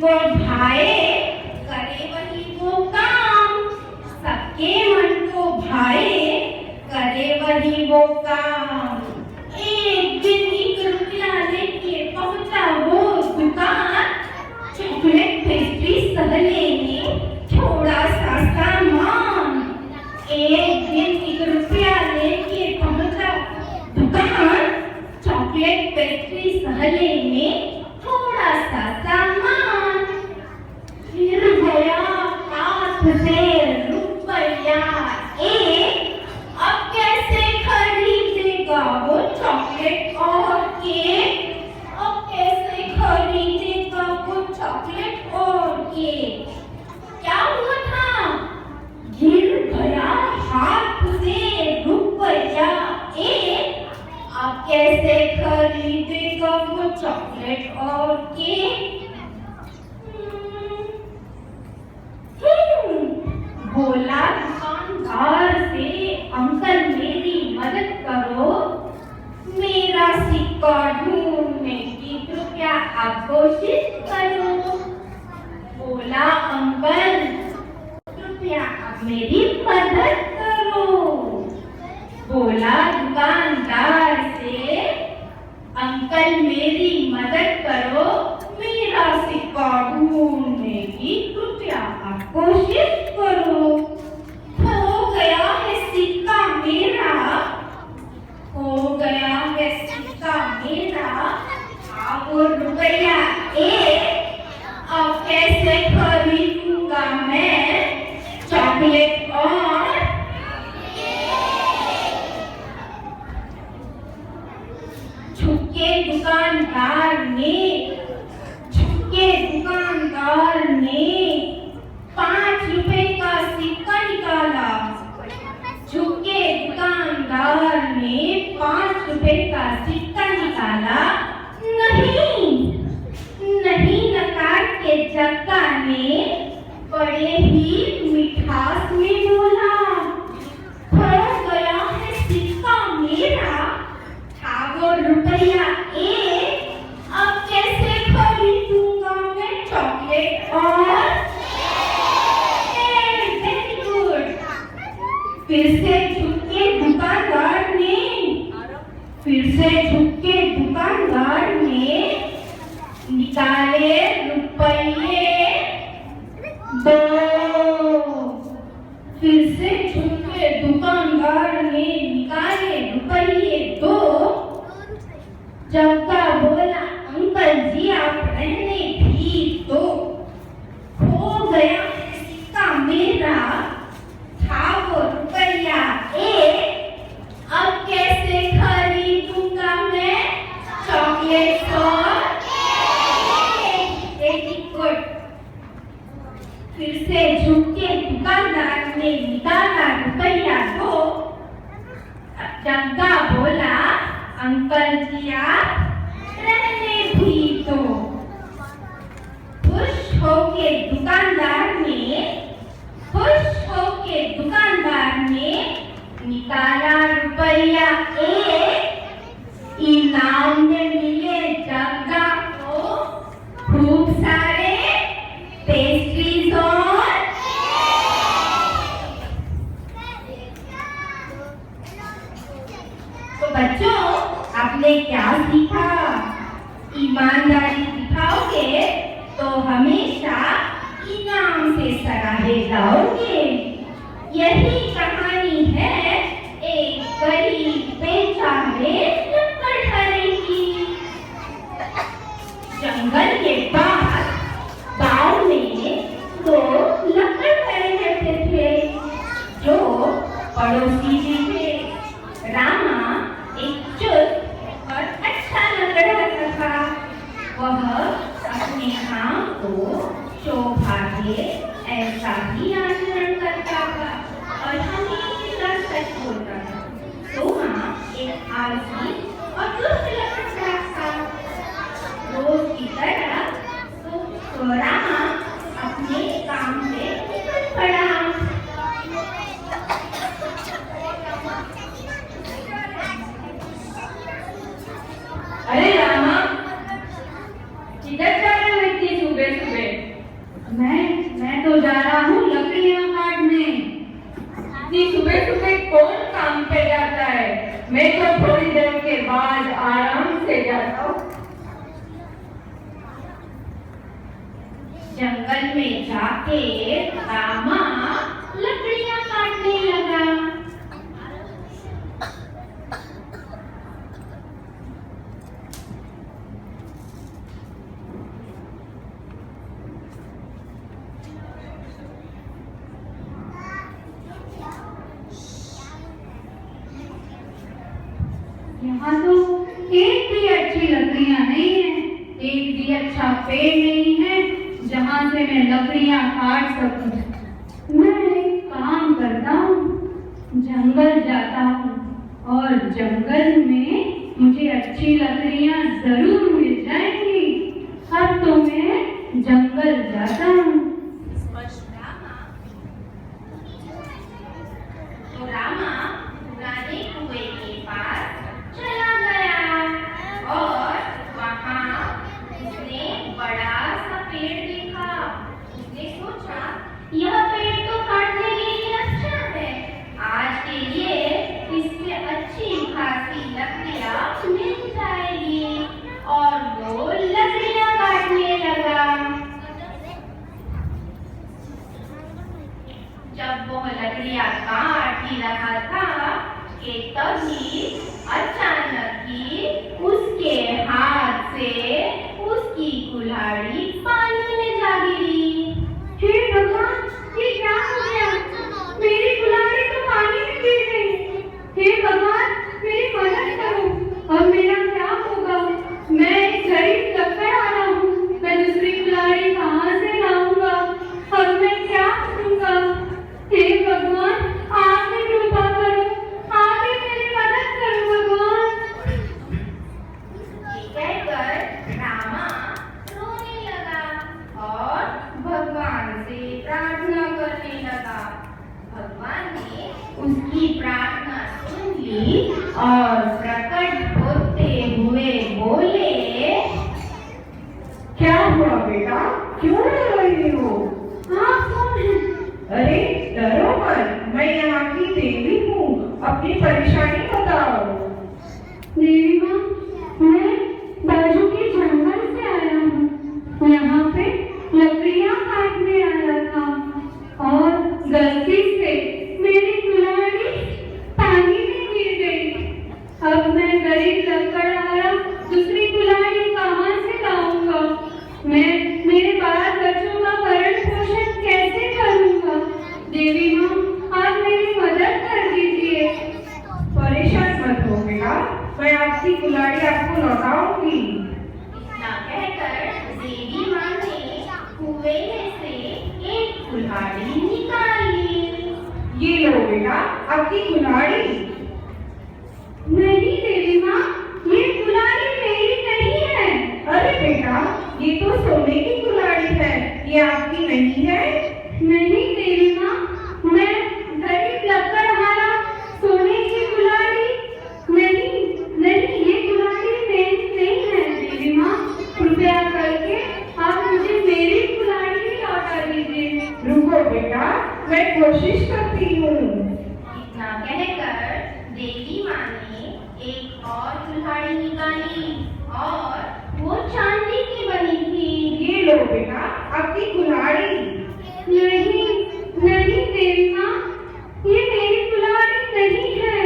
को भाए करे वही वो काम, सबके मन को भाए करे वही वो काम। एक दिन 1 रुपया लेके पहुंचा वो दुकान, चॉकलेट पेस्ट्री सह लेने थोड़ा सा सामान। एक दिन 1 रुपया लेके पहुंचा दुकान, चॉकलेट पेस्ट्री सह लेने थोड़ा सा सामान। फिर गया हाथ से रुपया एक, अब कैसे खरीदेगा वो चॉकलेट और केक, अब कैसे खरीदेगा वो चॉकलेट और केक। क्या हुआ था? गिर गया हाथ से रुपया एक, अब कैसे खरीदेगा वो चॉकलेट और केक। बोला दुकानदार से, अंकल मेरी मदद करो, मेरा सिक्का ढूंढने की कृपया आप कोशिश करो। बोला अंकल कृपया आप मेरी मदद करो। बोला दुकानदार से, अंकल मेरी मदद करो, मेरा सिक्का ढूंढने की कृपया आप कोशिश करो। हो गया है सिक्का मेरा, हो गया है सिक्का मेरा, अब रुपया एक, अब कैसे खरीदूंगा मैं चॉकलेट और झुके दुकानदार ने 5 रुपए का सिक्का निकाला। झुके दुकानदार ने 5 रुपए का सिक्का निकाला। नहीं नकार के जग्गा ने बड़े ही मिठास में बोला, हो गया है सिक्का मेरा, था वो रुपया एक, अब कैसे खरीदूंगा मैं चॉकलेट और वेरी गुड। फिर से झुके दुकानदार ने निकाले रुपये 2। फिर से झुके दुकानदार ने निकाले रुपये 2। जग्गा बोला अंकल जी आप रहने भी दो, हो गया सिक्का मेरा, था वो रुपया एक, अब कैसे खरीदूंगा मैं चॉकलेट और वेरी गुड। फिर से झुके दुकानदार ने निकाला रुपया 2। जग्गा बोला अंकल जी आप रहने भी दो। खुश होके दुकानदार ने निकाला रुपया एक। इनाम में मिले जग्गा को खूब सारे पेस्ट्रीज और तो बच्चों आपने क्या सीखा? ईमानदारी दिखाओगे तो हमेशा इनाम से सराहे जाओगे। यही कहानी है एक गरीब बेचारे लकड़हारे की। जंगल के पास गांव में 2 लकड़हारे रहते थे, जो पड़ोसी भी थे। रामा एक चुस्त और अच्छा लकड़हारा था। वह अपने काम को शोभा दे ऐसा ही आचरण करता था और हमेशा सच बोलता था। तो वहाँ एक आलसी और दुष्ट लकड़हारा था। रोज की तरह तो रामा अपने काम से निकल पड़ा। अरे रामा, किधर जा रहे हो इतनी सुबह सुबह? बताओ। जंगल में जाके रामा लकड़ियां काटने लगा। यहाँ तो एक भी अच्छी लकड़ियाँ नहीं है, एक भी अच्छा पेड़ नहीं है जहाँ से मैं लकड़ियाँ काट सकूं। मैं एक काम करता हूँ, जंगल जाता हूँ और जंगल में मुझे अच्छी लकड़ियाँ जरूर मिल जाएंगी। अब तो मैं जंगल जाता हूँ। तो रामा पुराने कुएं के पास चला गया और वहाँ उसने बड़ा सा पेड़ देखा। उसने सोचा यह पेड़ तो काटने के लिए अच्छा है, आज के लिए इससे अच्छी खासी लकड़ियाँ मिल जाएगी। और वो लकड़ियाँ काटने लगा। जब वो लकड़ियाँ काट ही रहा था कि तभी अचानक ही उसके हाथ से उसकी कुल्हाड़ी पानी में जा गिरी। हे भगवान, ये क्या हो गया? मेरी कुल्हाड़ी तो पानी में गिर गई। हे भगवान, मेरी मदद करो। अब मेरा क्या होगा? मैं एक गरीब लकड़हारा हूँ, मैं दूसरी कुल्हाड़ी कहाँ से लाऊंगा? अब मैं क्या करूंगा? हे भगवान, आके कृपा करो, आके मेरी मदद करो भगवान। ये कहकर रामा रोने लगा और भगवान से प्रार्थना करने लगा। भगवान ने उसकी प्रार्थना सुन ली और प्रकट होते हुए बोले, क्या हुआ बेटा, क्यों रो रही हो? आप कौन हैं? अरे डरो मत, मैं यहाँ की देवी हूँ, अपनी परेशानी बताओ। देवी माँ, मैं बाजू के जंगल से आया हूँ। यहाँ पे लकड़ियाँ काटने आया था और गलती से मेरी कुल्हाड़ी पानी में गिर गई। अब मैं गरीब लकड़हारा दूसरी कुल्हाड़ी कहाँ से लाऊंगा? मैं मेरे बाल बच्चों का भरण पोषण कैसे करूँगा? देवी माँ, आप मेरी मदद कर दीजिए। परेशान मत हो बेटा, मैं आपकी कुल्हाड़ी आपको लौटाऊंगी। इतना कहकर देवी माँ ने कुएं में से एक कुल्हाड़ी निकाल ली। ये लो बेटा, आपकी कुल्हाड़ी। नहीं देवी माँ, ये कुल्हाड़ी मेरी नहीं है। अरे बेटा, ये तो सोने की कुल्हाड़ी है, ये आपकी नहीं है। नहीं देवी माँ, मैं गरीब लकड़हारा, सोने की कुल्हाड़ी नहीं, नहीं, ये कुल्हाड़ी मेरी नहीं है। देवी माँ, कृपया करके आप मुझे मेरी कुल्हाड़ी लौटा दीजिए। रुको बेटा, मैं कोशिश करती हूँ। इतना कहकर देवी माँ ने एक और कुल्हाड़ी निकाली और वो चांदी की बनी थी। ये लो बेटा, आपकी कुल्हाड़ी। नहीं, नहीं देवी माँ, ये मेरी कुल्हाड़ी नहीं है।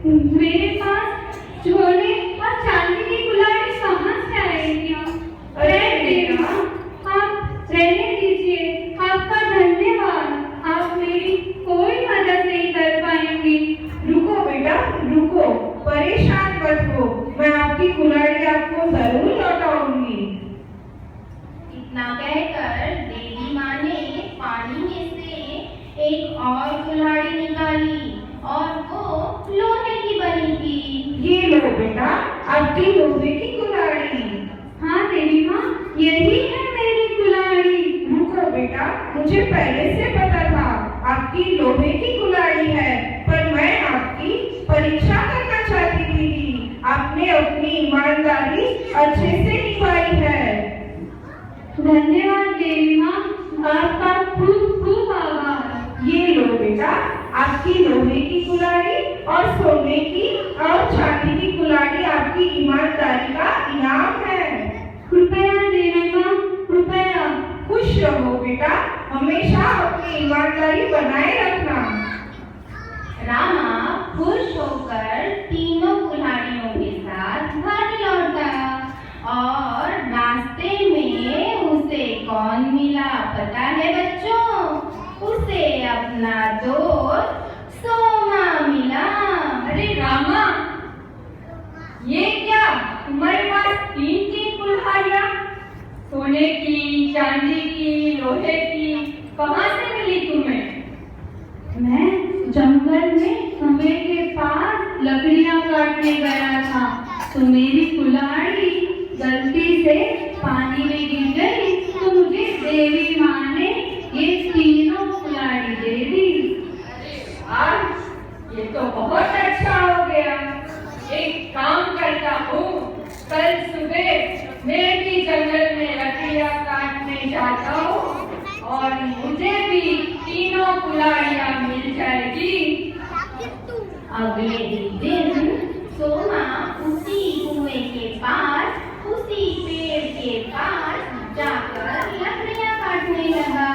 मेरे पास सोने और चांदी की कुल्हाड़ी कहाँ से आएगी? अरे देवी माँ, आप रहने दीजिए। आपका धन्यवाद, आप मेरी कोई मदद नहीं कर पाएंगी। रुको बेटा, रुको, परेशान मत हो, मैं आपकी कुल्हाड़ी आपको जरूर लौटाऊंगी। इतना कहकर देवी माँ ने पानी में से एक और कुल्हाड़ी निकाली और वो लोहे की बनी थी। ये लो बेटा, आपकी लोहे की कुल्हाड़ी। हाँ देवी माँ, यही है मेरी कुल्हाड़ी। रुको बेटा, मुझे पहले से पता था आपकी लोहे की कुल्हाड़ी है, पर मैं आपकी परीक्षा करना चाहती थी। आपने अपनी ईमानदारी अच्छे से निभाई है। धन्यवाद देवी माँ, आपका खूब खूब आभार। ये लो बेटा, आपकी लोहे की कुल्हाड़ी और सोने की और चांदी की कुल्हाड़ी आपकी ईमानदारी का इनाम हमेशा अपनी ईमानदारी बनाए रखना। रामा खुश होकर तीनों कुल्हाड़ियों के साथ घर लौटा और रास्ते में उसे कौन मिला पता है बच्चों? उसे अपना दोस्त सोमा मिला। अरे रामा, ये क्या तुम्हारे पास तीन तीन कुल्हाड़ियाँ? सोने की, चांदी की, लोहे की, कहाँ से मिली तुम्हें? मैं जंगल में कुएं के पास लकड़ियाँ काटने गया था तो मेरी कुल्हाड़ी गलती से पानी में गिर गई तो मुझे देवी माँ ने ये तीनों कुल्हाड़ी दे दी। आज ये तो बहुत अच्छा हो गया। एक काम करता हूँ, कल सुबह मैं भी जंगल में लकड़ियाँ काटने जाता हूँ और मुझे भी तीनों कुल्हाड़ियाँ मिल जाएगी। अगले ही दिन सोमा उसी कुएं के पास, उसी पेड़ के पास जाकर लकड़ियाँ काटने लगा।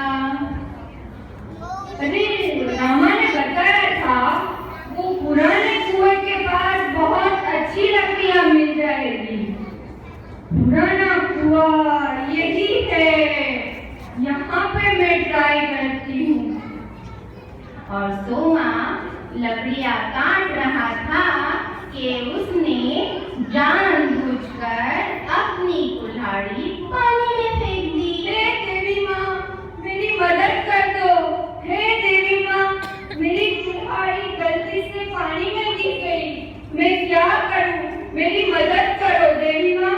अरे रामा ने बताया था वो पुराने कुएं के पास बहुत अच्छी लकड़ियाँ मिल जाएगी। पुराना कुआं यही है, यहाँ पे मैं ट्राई करती हूँ। और सोमा लकड़ियाँ काट रहा था कि उसने जानबूझकर अपनी कुल्हाड़ी पानी में फेंक दी। हे देवी माँ, मेरी मदद कर दो। हे देवी माँ, मेरी कुल्हाड़ी गलती से पानी में गिर गई। मैं क्या करूँ? मेरी मदद करो देवी माँ।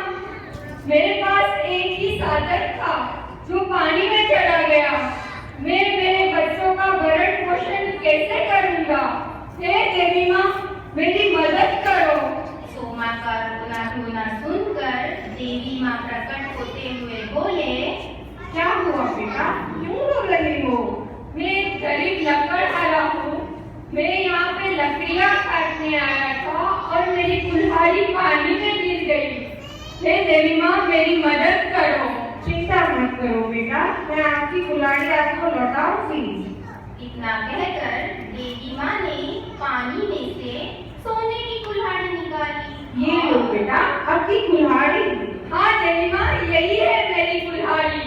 मेरे पास एक ही साधन था जो पानी में चला गया। मैं मेरे बच्चों का भरण पोषण कैसे करूँगा? हे देवी माँ, मेरी मदद करो। सोमा का रोना धोना सुनकर देवी माँ प्रकट होते हुए बोले, क्या हुआ बेटा, क्यों रो रही हो? मैं एक गरीब लकड़हारा हूँ। मैं यहाँ पे लकड़ियाँ काटने आया था और मेरी कुल्हाड़ी पानी में गिर गई। हे देवी माँ, मेरी मदद करो। चिंता मत करो बेटा, मैं आपकी कुल्हाड़ी आपको लौटाऊंगी। इतना कहकर देवी माँ ने पानी में से सोने की कुल्हाड़ी निकाली। ये लो बेटा आपकी कुल्हाड़ी। हाँ देवी माँ, यही है मेरी कुल्हाड़ी।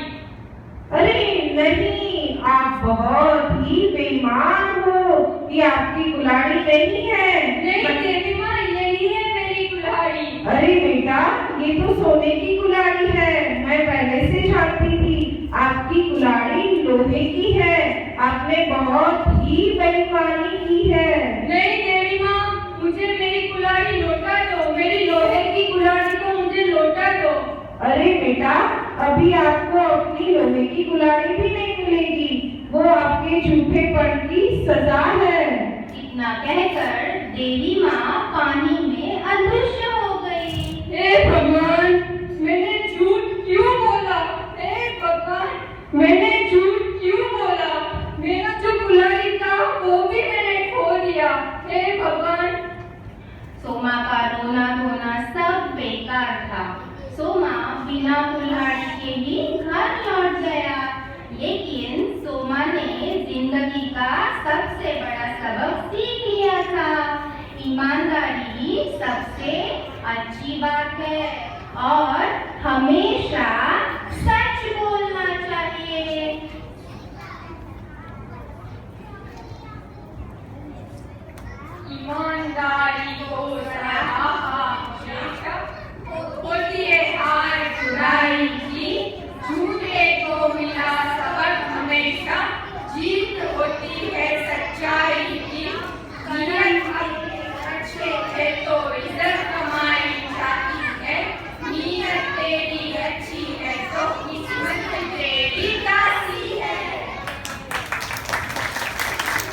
अरे नहीं, आप बहुत ही बेईमान हो। ये आपकी कुल्हाड़ी नहीं है। नहीं देवी माँ, यही है मेरी कुल्हाड़ी। अरे बेटा, ये तो सोने की कुल्हाड़ी है। मैं पहले से जानती थी आपकी कुल्हाड़ी लोहे की है। आपने बहुत ही बेईमानी की है। नहीं देवी माँ, मुझे मेरी कुल्हाड़ी लौटा दो। मेरी लोहे की कुल्हाड़ी को मुझे लौटा दो। अरे बेटा, अभी आपको अपनी लोहे की कुल्हाड़ी भी नहीं मिलेगी। वो आपके झूठेपन की सजा है। इतना कहकर देवी माँ पानी में अदृश्य हो गई। हे भगवान, मैंने झूठ क्यों बोला? हे भगवान, मैंने झूठ क्यों बोला? मेरा जो कुल्हाड़ी था वो भी मैंने खो दिया। हे भगवान। सोमा का रोना धोना सब बेकार था। सोमा बिना कुल्हाड़ी के ही घर लौट गया। लेकिन सोमा ने जिंदगी का सबसे बड़ा सबक सीख लिया था। ईमानदारी सबसे अच्छी बात है और हमेशा